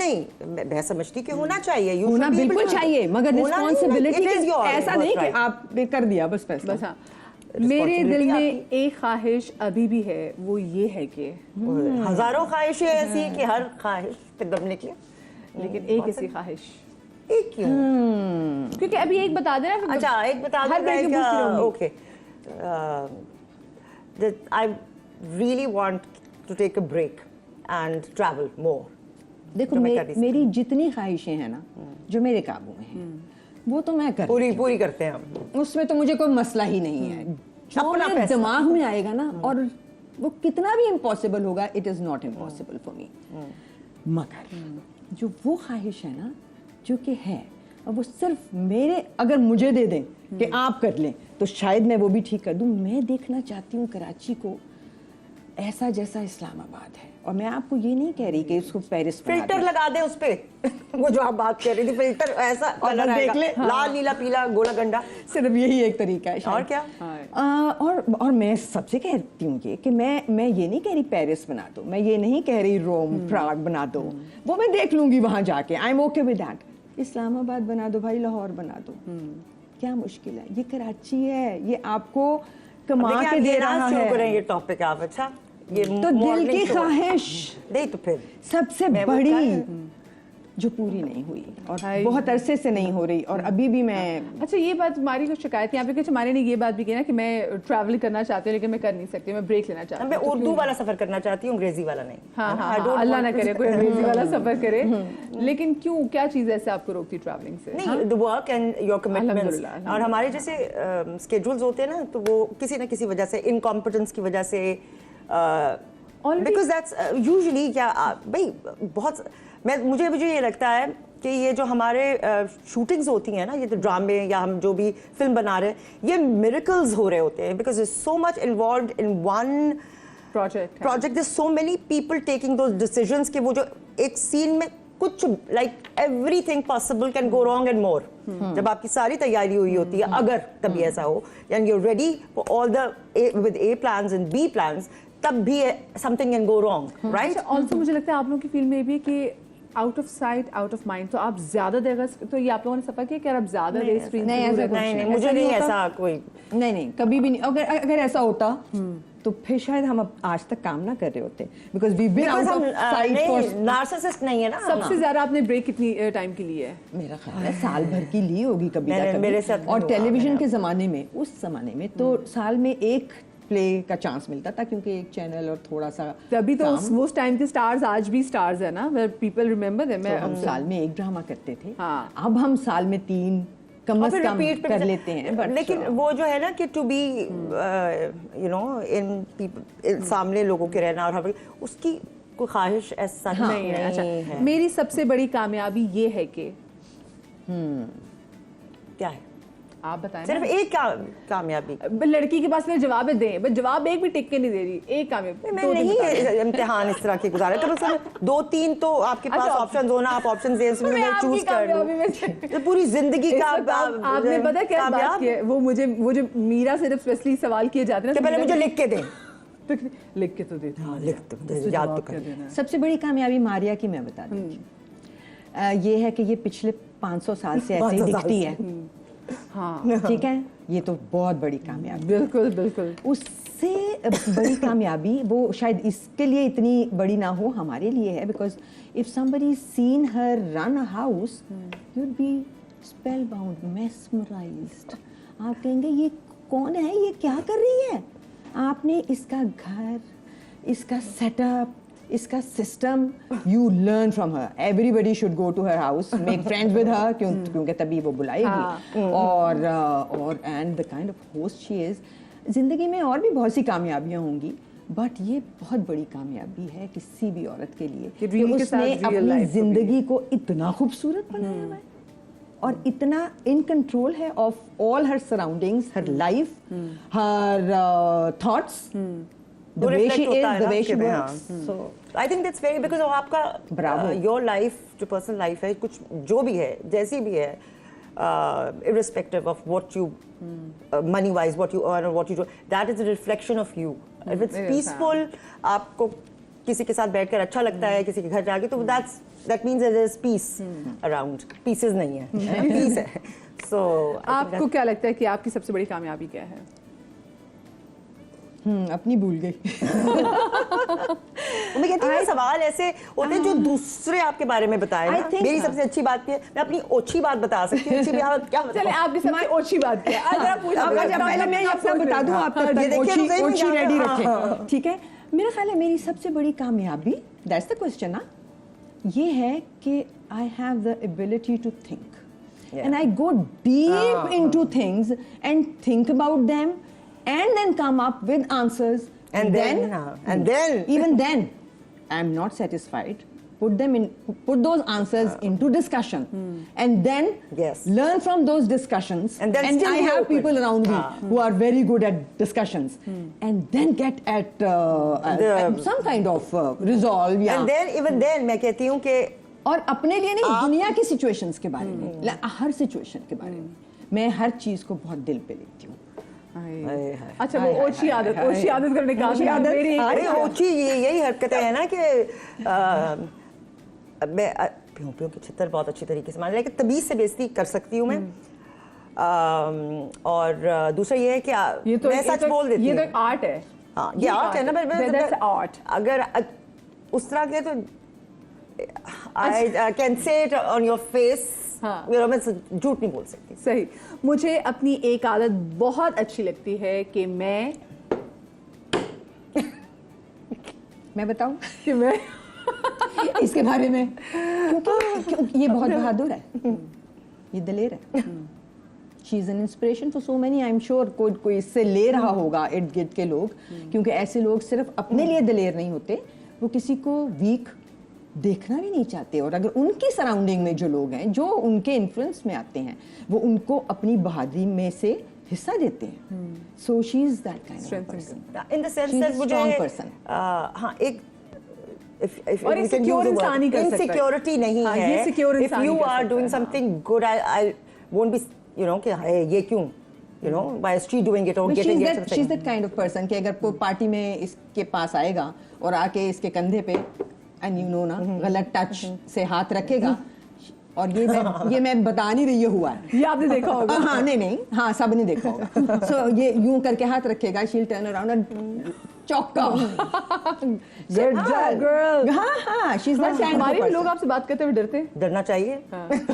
नहीं, मैं समझती कि होना चाहिए, होना बिल्कुल चाहिए, मगर रिस्पॉन्सिबिलिटी ऐसा नहीं कि आपने कर दिया बस फैसला। बस हाँ, मेरे दिल में एक ख्वाहिश अभी भी है, वो ये है कि हजारों ख्वाहिशें ऐसी हैं कि हर ख्वाहिश पे दम निकले, लेकिन एक ऐसी ख्वाहिश, एक क्यों? क्योंकि अभी एक बता दे ना। अच्छा, एक बता दे। Okay, I really want to take a break and travel more. देखो मेरी जितनी ख्वाहिशें हैं ना जो मेरे काबू में हैं, वो तो मैं कर पूरी करते हैं हम, उसमें तो मुझे कोई मसला ही नहीं है। जो मेरे दिमाग में आएगा ना, और वो कितना भी इम्पॉसिबल होगा, it is not impossible for me. मगर जो वो ख्वाहिश है ना जो कि है, और वो सिर्फ मेरे, अगर मुझे दे दें कि आप कर लें, तो शायद मैं वो भी ठीक कर दूं। मैं देखना चाहती हूँ कराची को ऐसा जैसा इस्लामाबाद है। और मैं आपको ये नहीं कह रही कि उसको पेरिस फिल्टर लगा दे उस पे वो जो आप बात कर रही थी, फिल्टर ऐसा कलर देख ले, लाल नीला पीला गोला गंडा, सिर्फ यही एक तरीका है। और क्या? और मैं सबसे कहती हूँ ये कि मैं ये नहीं कह रही पेरिस बना दो, मैं ये नहीं कह रही रोम प्राग बना दो, वो मैं देख लूंगी वहां जाके, I am okay with that. Islamabad बना दो भाई, लाहौर बना दो, क्या मुश्किल है? ये कराची है, ये आपको कमा के दे रहा है। ये टॉपिक आप, अच्छा ये तो दिल की ख्वाहिश नहीं, तो फिर सबसे बड़ी जो पूरी नहीं हुई और बहुत अरसे से नहीं हो रही, और अभी भी मैं। अच्छा, ये बात हमारी को शिकायत यहाँ पे कुछ, हमारे ने ये बात भी की ना कि मैं ट्रैवल करना चाहती हूँ लेकिन मैं कर नहीं सकती, मैं ब्रेक लेना चाहती हूँ। मैं उर्दू वाला सफर करना चाहती हूँ, अंग्रेजी वाला नहीं। हाँ, अल्लाह ना करे कोई अंग्रेजी वाला सफर करे। लेकिन क्यों, क्या चीज ऐसे आपको रोकती ट्रैवलिंग से? नहीं, the work and your commitments, और हमारे जैसे स्केड्यूल्स होते हैं ना, तो वो किसी ना किसी वजह से, इनकॉम्पिटेंस की वजह से, बिकॉज दैट्स यूजुअली क्या भाई, बहुत मुझे ये लगता है कि ये जो हमारे शूटिंग्स होती हैं ना, ये तो ड्रामे या हम जो भी फिल्म बना रहे हैं, ये मिरेकल्स हो रहे होते हैं, because it's so much involved in one project, there so many people taking those decisions कि वो जो एक सीन में कुछ like everything possible can go wrong and more. जब आपकी सारी तैयारी हुई होती है, अगर कभी ऐसा हो, and you are ready for all the with a plans and B plans, तब भी something can go wrong, right? Also मुझे लगता है आप लोगों की फिल्म में भी कि out of sight out of mind, तो आप ज्यादा देर, तो ये आप लोगों ने सफर किया कि आप ज्यादा देर स्क्रीन? नहीं, मुझे नहीं ऐसा कोई, नहीं कभी भी नहीं। अगर ऐसा होता तो फिर शायद हम अब आज तक काम ना कर रहे होते, because we been out of sight for. Narcissist नहीं है ना। सबसे ज्यादा आपने ब्रेक कितनी टाइम की ली है? मेरा ख्याल है साल भर की ली होगी कभी ना कभी। और टेलीविजन के जमाने में, उस जमाने में तो साल में एक प्ले का चांस मिलता था, क्योंकि एक चैनल और थोड़ा सा तभी तो उस टाइम के स्टार्स आज भी स्टार्स है ना, वेयर पीपल रिमेंबर देम। हम साल में एक ड्रामा करते थे, हाँ। अब हम साल में 3 कम से कम कर लेते हैं। लेकिन वो जो है ना कि टू बी यू नो इन सामने लोगों के रहना, और उसकी कोई ख्वाहिश ऐसा नहीं है। अच्छा, मेरी सबसे बड़ी कामयाबी ये है कि क्या है, आप बताएं। सिर्फ एक कामयाबी लड़की के पास जवाब दें, बस जवाब एक भी टिक के नहीं दे रही। एक कामयाबी मैं नहीं इम्तिहान इस तरह के गुजारे, तो बस 2-3 तो आपके पास ऑप्शंस होना, आप ऑप्शंस दे, उसमें मैं चूज कर लूं। तो पूरी जिंदगी का आपने पता क्या बात की है, वो जो मीरा से जब स्पेशली सवाल किए जाते हैं, पहले मुझे लिख के दें, लिख के तो देते हैं, लिख तो याद तो कर। सबसे बड़ी कामयाबी मारिया की मैं बता दूं, ये है कि ये पिछले 500 साल से ऐसे ही दिखती है। हाँ, ठीक है, ये तो बहुत बड़ी कामयाबी। बिल्कुल। उससे बड़ी कामयाबी वो शायद इसके लिए इतनी बड़ी ना हो, हमारे लिए है, because if somebody seen her run a house, you would be spellbound, mesmerised. आप कहेंगे ये कौन है, ये क्या कर रही है? आपने इसका घर, इसका सेटअप, इसका system, you learn from her. Everybody should go to her house, make friends with her, क्योंकि तभी वो बुलाएगी। और and the kind of host she is. जिंदगी में और भी बहुत सी कामयाबियां होंगी, बट ये बहुत बड़ी कामयाबी है किसी भी औरत के लिए कि उसने अपनी जिंदगी को इतना खूबसूरत बनाया है और इतना इन कंट्रोल है of all her surroundings, her life, her thoughts, the way she is, the way she works. So I think that's very, because आपका your life जो personal life है, कुछ जो भी है, जैसी भी है, irrespective of what you money wise, what you earn or what you do, that is a reflection of you. If it's peaceful, आपको किसी के साथ बैठकर अच्छा लगता है, किसी के घर जाके, तो that's that means there is peace around. Pieces नहीं है, peace है. So आपको क्या लगता है कि आपकी सबसे बड़ी कामयाबी क्या है? अपनी भूल गई. मैं कहती हूँ सवाल ऐसे होते हैं जो दूसरे आपके बारे में बताए ना. मेरी सबसे अच्छी बात है, मैं अपनी ओछी बात बता सकती हूँ. अच्छी बात क्या बताऊँ? चले आपकी सबसे ओछी बात क्या है? पहले मैं आपको बता दूँ, आप तब तक ओछी रेडी रखें, ठीक है? मेरा ख्याल है मेरी सबसे बड़ी कामयाबी, दैट्स द क्वेश्चन ना, ये है कि I have the ability to think and I go deep into things and think about them and then come up with answers, and then even then I'm not satisfied, put those answers into discussion, and then learn from those discussions, and I have people around me who are very good at discussions, and then get at some kind of resolve. And then even then मैं कहती हूँ कि और अपने लिए नहीं, दुनिया की सिचुएशंस के बारे में, हर सिचुएशन के बारे में मैं हर चीज को बहुत दिल पे लेती हूँ. अच्छा, वो ओछी आदत करने का मेरी ओछी यही हरकतें है ना कि मैं प्यों की छितर बहुत अच्छी तरीके से मान, लेकिन तमीज से बेइज्जती कर सकती हूँ मैं. और दूसरा ये है कि मैं सच बोल देती हूँ. ये तो आर्ट है. हाँ, ये आर्ट है ना. आर्ट अगर उस तरह के तो I can say it on your face. हाँ. मैं झूठ नहीं बोल सकती. सही. मुझे अपनी एक आदत बहुत अच्छी लगती है कि मैं बताऊं कि मैं इसके बारे में, क्योंकि ये बहुत बहादुर है, ये दलेर है. She is an inspiration for so many. I am sure कोई इससे ले रहा होगा इर्द गिर्द के लोग, क्योंकि ऐसे लोग सिर्फ अपने लिए दलेर नहीं होते, वो किसी को वीक देखना भी नहीं चाहते. और अगर उनकी सराउंडिंग में जो लोग हैं जो उनके इन्फ्लुएंस में आते हैं, वो उनको अपनी बहादुरी में से हिस्सा देते हैं. So she is that kind of person in the sense that मुझे हाँ एक और इनसिक्योरिटी नहीं है. If you are doing something good, I won't be कि ये क्यों, why is she doing it or getting it. She's that kind of person कि अगर कोई पार्टी में इसके पास आएगा और आके इसके कंधे पे एंड ना गलत टच से हाथ रखेगा, और ये मैं बता नहीं रही, ये हुआ है, ये आपने देखा होगा. हाँ नहीं हाँ, सब ने देखा होगा. सो ये यूं करके हाथ रखेगा, शील टर्न अराउंड एंड चौका. Good job girl. हाँ, she is that kind of हमारे पर्सन. लोग आपसे बात करते हुए डरते हैं. डरना चाहिए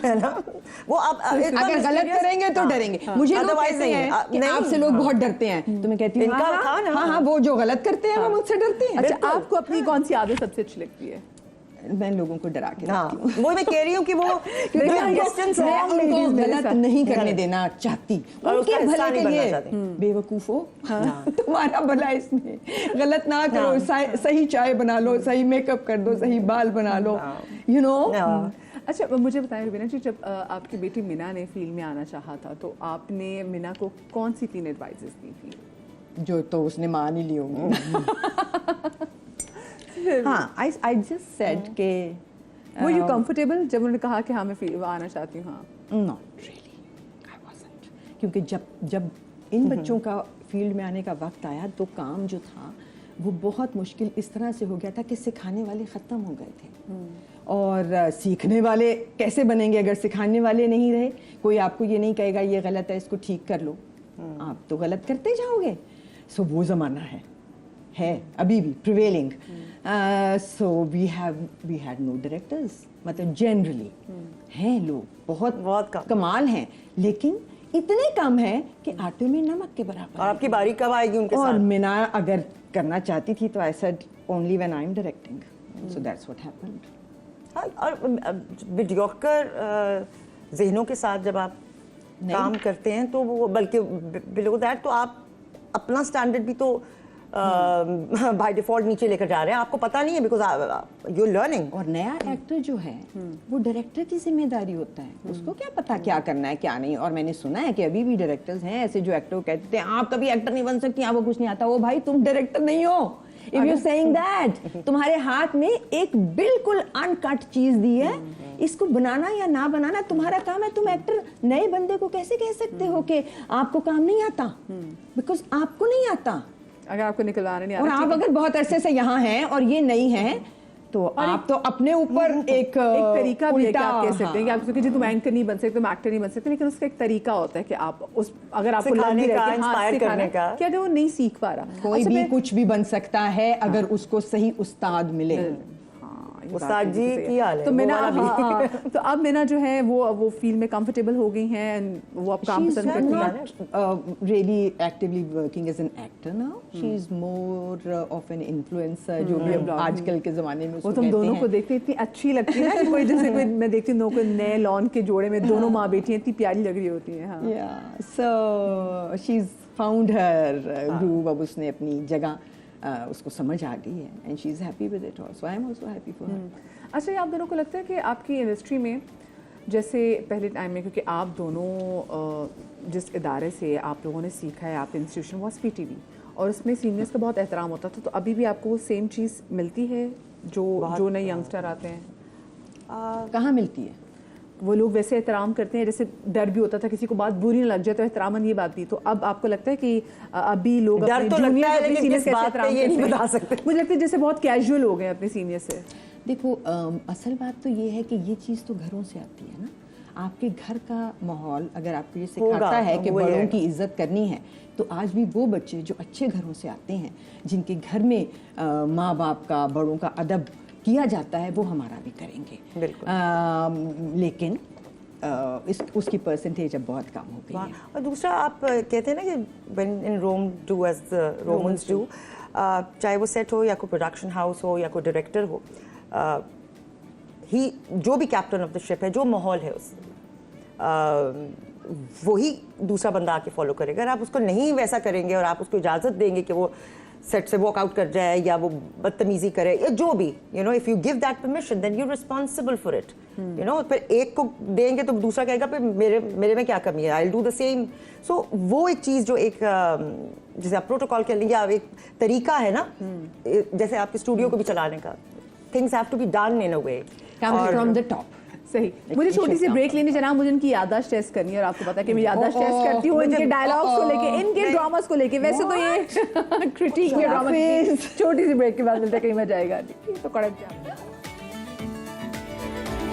है ना. वो आप अगर गलत करेंगे तो डरेंगे. मुझे लोग कहते हैं कि आपसे लोग बहुत डरते हैं, तो मैं कहती हूँ हाँ, वो जो गलत करते हैं वो मुझसे डरते हैं. अच्छा, आपको अपनी कौन सी आदत सबसे अच्छी लगती है? मैं लोगों को डरा के रखती हूँ. वो मैं कह रही हूँ कि वो उनको गलत नहीं करने देना चाहती, उनके भले के लिए. बेवकूफ हो, तुम्हारा भला इसमें, गलत ना करो, सही चाय बना लो, सही मेकअप कर दो, सही बाल बना लो, अच्छा, मुझे बताएं रुबीना जी, जब आपकी बेटी मिना ने फील्ड में आना चाहा था, तो आपने मिना को कौन सी 3 एडवाइजेस दी थी? जो तो उसने मान ही ली होगी. हाँ, I just said के Were you comfortable जब उन्होंने कहा कि हाँ मैं फील्ड में आना चाहती हूँ? हाँ. Not really, I wasn't. क्योंकि जब इन बच्चों का फील्ड में आने का वक्त आया, तो काम जो था वो बहुत मुश्किल इस तरह से हो गया था कि सिखाने वाले ख़त्म हो गए थे. और सीखने वाले कैसे बनेंगे अगर सिखाने वाले नहीं रहे? कोई आपको ये नहीं कहेगा ये गलत है, इसको ठीक कर लो, आप तो गलत करते जाओगे. सो वो ज़माना है अभी भी prevailing. So we had no directors. मतलब जनरली हैं लोग बहुत कमाल हैं, लेकिन इतने कम हैं कि आटे में नमक के बराबर. और आपकी बारी कब आएगी उनके साथ? और मिना अगर करना चाहती थी तो I said only when I am directing. So that's what happened. और मीडियोकर ज़हनों के साथ जब आप काम करते हैं, तो वो बल्कि बिलो दैट, तो आप अपना स्टैंडर्ड भी तो बाय डिफॉल्ट नीचे लेकर जा रहे हैं. आपको पता नहीं है, बिकॉज यू आर लर्निंग. और नया एक्टर जो है वो डायरेक्टर की जिम्मेदारी होता है. उसको क्या पता क्या करना है क्या नहीं. और मैंने सुना है कि अभी भी डायरेक्टर्स हैं ऐसे जो एक्टर कहते हैं आप कभी एक्टर नहीं बन सकती, आपको कुछ नहीं आता. वो भाई तुम डायरेक्टर नहीं हो. If you're saying that, तुम्हारे हाथ में एक बिल्कुल अनकट चीज दी है, इसको बनाना या ना बनाना तुम्हारा काम है. तुम एक्टर नए बंदे को कैसे कह सकते हो कि आपको काम नहीं आता? बिकॉज आपको नहीं आता. अगर आपको निकलवाना नहीं आता, और आप अगर बहुत अरसे से यहाँ हैं और ये नहीं है, तो आप तो अपने ऊपर एक तरीका भी है कि आप उल्टा, कह सकते हैं कि आप क्योंकि जी तुम एंकर नहीं बन सकते, तुम एक्टर नहीं बन सकते, लेकिन उसका एक तरीका होता है कि आप उस अगर आपको लग सिखाने भी रहा का, है कि हाँ, inspire सिखाना करने है, का। कि अगर वो नहीं सीख पा रहा कोई भी कुछ भी बन सकता है अगर उसको सही उस्ताद मिले। ये बात उस्ताद बिल्कुल जी सही है। की हाल है, तो वो मैंने वाला भी। हाँ, तो अब मैंने जो है वो फील्ड में कंफर्टेबल हो गई हैं and वो अब काम She's पसंद करती हैं। not really actively working as an actor now. She's more of an influencer, जो भी अब आजकल के जमाने में वो उसको तुम कहते दोनों हैं। को देखते इतनी अच्छी लगती है ना कि कोई जैसे कोई मैं देखती हूँ कोई नए लॉन के जोड़े में दोनों माँ बेटी इतनी प्यारी लग रही होती हैं। हाँ Yeah, so she's found her groove. अब उसने अपनी जगह उसको समझ आ गई है and she's happy with it also. I'm also happy for her. अच्छा, ये आप दोनों को लगता है कि आपकी इंडस्ट्री में जैसे पहले टाइम में, क्योंकि आप दोनों जिस इदारे से आप लोगों ने सीखा है, आप इंस्टीट्यूशन वॉज PTV और उसमें सीनियर्स का बहुत एहतराम होता था, तो अभी भी आपको वो सेम चीज़ मिलती है जो नए यंगस्टर आते हैं? कहाँ मिलती है? वो लोग वैसे एहतराम करते हैं, जैसे डर भी होता था किसी को बात बुरी ना लग जाए तो एहतरामन ये बात भी, तो अब आपको लगता है कि अभी लोग डर अपने तो लगता juniors है, अपने लेकिन seniors किस कैसे बात पे एहतराम ये नहीं करते हैं? बता सकते। मुझे लगता है जैसे बहुत कैजुअल हो गए अपने सीनियर से। देखो असल बात तो ये है कि ये चीज़ तो घरों से आती है ना। आपके घर का माहौल अगर आपको ये सिखाता है कि वो ये बड़ों है। की इज्जत करनी है, तो आज भी वो बच्चे जो अच्छे घरों से आते हैं, जिनके घर में माँ बाप का, बड़ों का अदब किया जाता है, वो हमारा भी करेंगे। बिल्कुल। लेकिन उसकी परसेंटेज अब बहुत कम हो गई है। और दूसरा आप कहते हैं ना कि when in Rome do as the Romans do, चाहे वो सेट हो या कोई प्रोडक्शन हाउस हो या कोई डायरेक्टर हो, ही जो भी कैप्टन ऑफ द शिप है, जो माहौल है उस वही दूसरा बंदा आके फॉलो करेगा। अगर आप उसको नहीं वैसा करेंगे और आप उसको इजाज़त देंगे कि वो सेट से वॉकआउट कर जाए या वो बदतमीजी करे या जो भी, you know, if you give that permission then you responsible for it, you know. फिर एक को देंगे तो दूसरा कहेगा फिर मेरे में क्या कमी है, I will do the same. So वो एक चीज़ जो एक जैसे आप प्रोटोकॉल कह लीजिए, आप एक तरीका है ना, जैसे आपके स्टूडियो को भी चलाने का, things have to be done in a way from the top. सही। मुझे छोटी सी ब्रेक लेनी चाहिए, मुझे उनकी याददाश्त टेस्ट करनी है और आपको पता है कि मैं याददाश्त टेस्ट करती हूँ इनके डायलॉग्स को लेके, इनके ड्रामास को लेके। वैसे तो ये क्रिटिक में ड्रामा, छोटी सी ब्रेक के बाद मिलता है, कहीं मजा आएगा। तो कड़क